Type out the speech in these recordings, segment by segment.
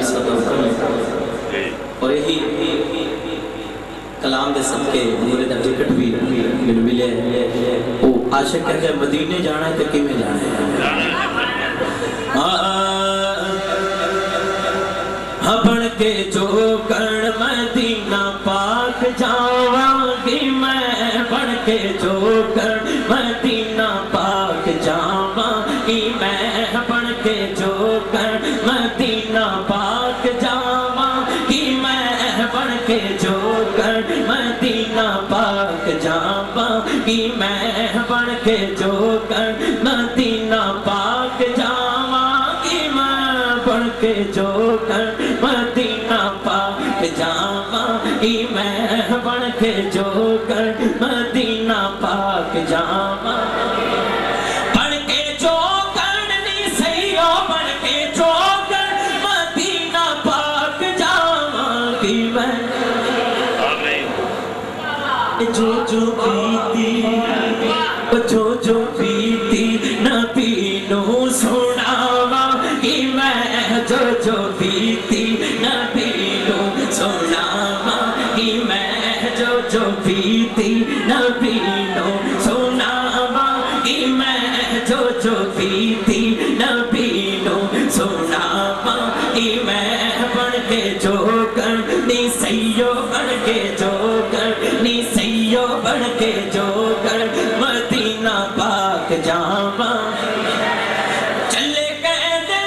صدق اور یہی کلام دے صدقے میرے دا ٹکٹ بھی میرے ملے وہ عاشق کہتے ہیں مدینے جانا ہے تو کی میں جانا ہے بڑھ کے جو کر مدینہ پاک جاواں گی میں بڑھ کے جو کر مدینہ پاک جاواں گی میں بڑھ کے جو کر مدینہ پاک جاواں گی میں بڑھ کے جو کر مدینہ پاک جاواں گی میں بڑھ کے جو کر مدینہ پاک جاواں گی میں بڑھ کے جو کر مدینہ پاک جاواں گی میں بڑھ کے جو کر مدینہ پاک جاواں بڑھ کے جو کرنی سیو بڑھ کے جو کر مدینہ پاک جاواں گی میں جو پیتی نبی نو سناواں گی میں جو پیتی نبی نو سناواں گی میں جو پیتی نبی نو سناواں گی میں جو پیتی نبی نو سناواں گی میں بڑھ کے جو کرنی سیو بڑھ کے جو کرنی سیو بڑھ کے جو کر مدینہ پاک جاواں چلے قیدے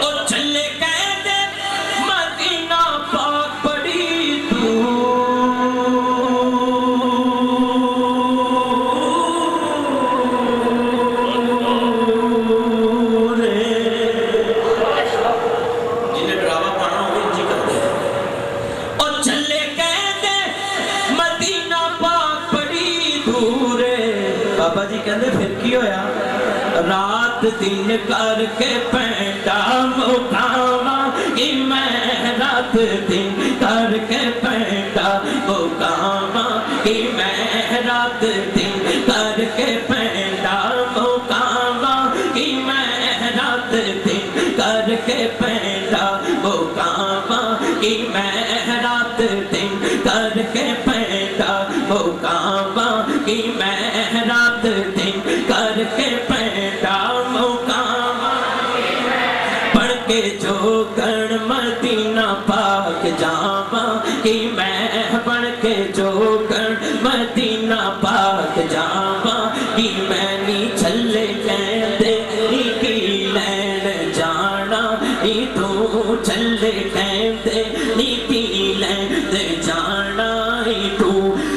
او چلے قیدے مدینہ پاک بڑی بابا جی کہندے پھر کی ہویا رات دن کر کے پینٹا مکاواں گی میں رات دن کر کے پینٹا مکاواں گی میں رات دن کر کے پینٹا مکاواں گی میں رات دن کر کے پینٹا مکاواں گی میں رات دن کر کے پینٹا مکاواں گی میں رات دن کر کے پینٹا مکاواں پڑھ کے جو کر مدینہ پاک جاواں گی میں پڑھ کے جو کر مدینہ پاک جاواں گی میں نی چھلے کہندے نی کی لین جانا نی تو چھلے کہندے نی کی لین جانا نی تو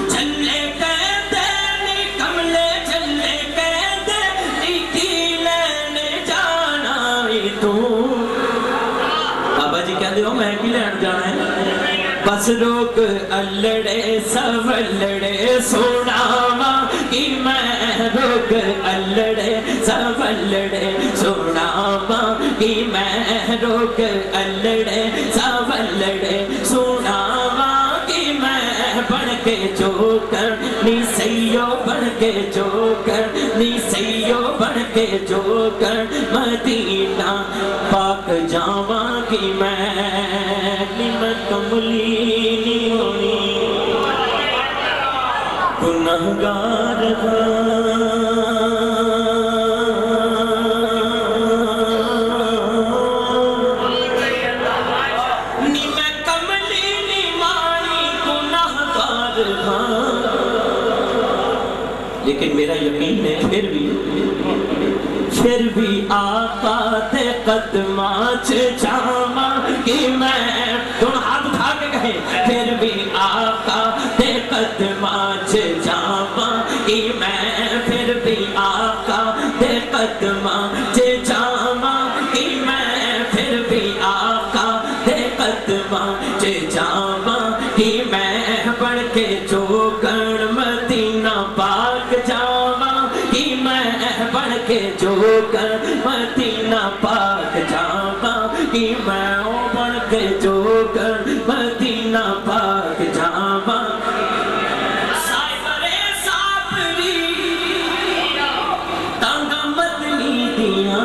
چھلے کہندے نی کملے چھلے کہندے نی کی لین جانا نی تو بابا جی کہندے ہو میں کی لین جانا ہے بس روک اللڑے سولڑے سناواں گی میں روک اللڑے سولڑے سناواں گی میں روک اللڑے سولڑے سناواں گی میں بڑھ کے جو کرنی سیو بڑھ کے جو کرنی سیو بڑھ کے جو کر مدینہ پاک جاواں گی میں کملی نہیں ہونی گنہگار نی میں کملی نہیں مانی گنہگار لیکن میرا یقین ہے پھر بھی آقا تے قدماں جاواں گی میں دونوں ہاتھ اٹھا کے کہے پھر بھی آقا تے قدماں جاواں گی میں پھر بھی آقا تے قدماں جاواں گی میں پھر بھی آقا تے قدماں جاواں گی میں بڑھ کے جو کر مدینہ پاک جاواں گی میں بڑھ کے جو کر مدینہ پاک جاواں گی میں بڑھ کے جو کر مدینہ پاک جاواں سائبرے سابری تانگا مدنی دیاں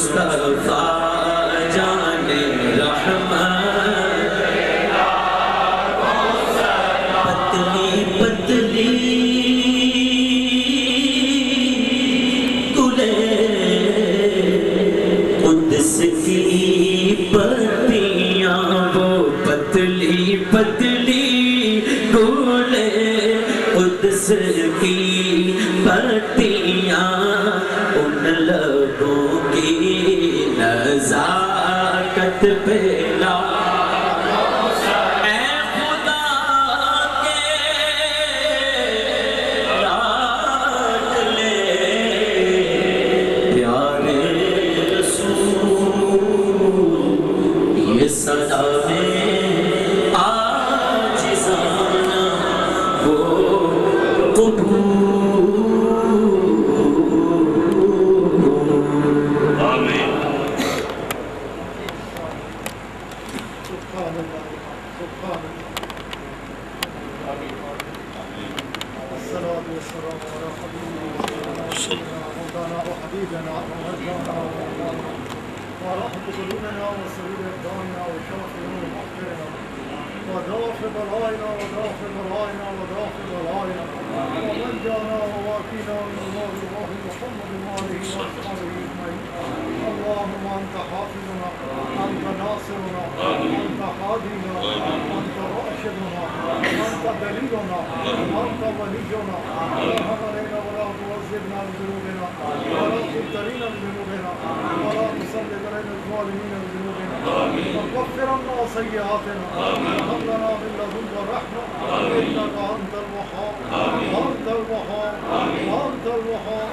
مصطفیٰ جان رحمت پتلی پتلی گلے قدس کی پتیاں وہ پتلی پتلی گلے قدس کی پتیاں ان لبوں کی نزاکت پہ لا اے خدا کے لاڈ لے پیارے رسول یہ صدا میں عاجزانہ وہ قبول ودافع بلائنا ودافع بلائنا ودافع بلائنا ومن جانا وواكينا من الله محمد وآله وأصحابه أجمعين اللهم أنت حافظنا أنت ناصرنا أنت هادينا أنت راشدنا أنت دليلنا أنت ولينا لا علينا ولا تعذبنا بذنوبنا ولا تبتلينا بذنوبنا ولا تسلط علينا الظالمين بذنوبنا وكفر عنا سيئاتنا وهب لنا من لدنك رحمة إنك أنت الوهاب أنت الوهاب أنت الوهاب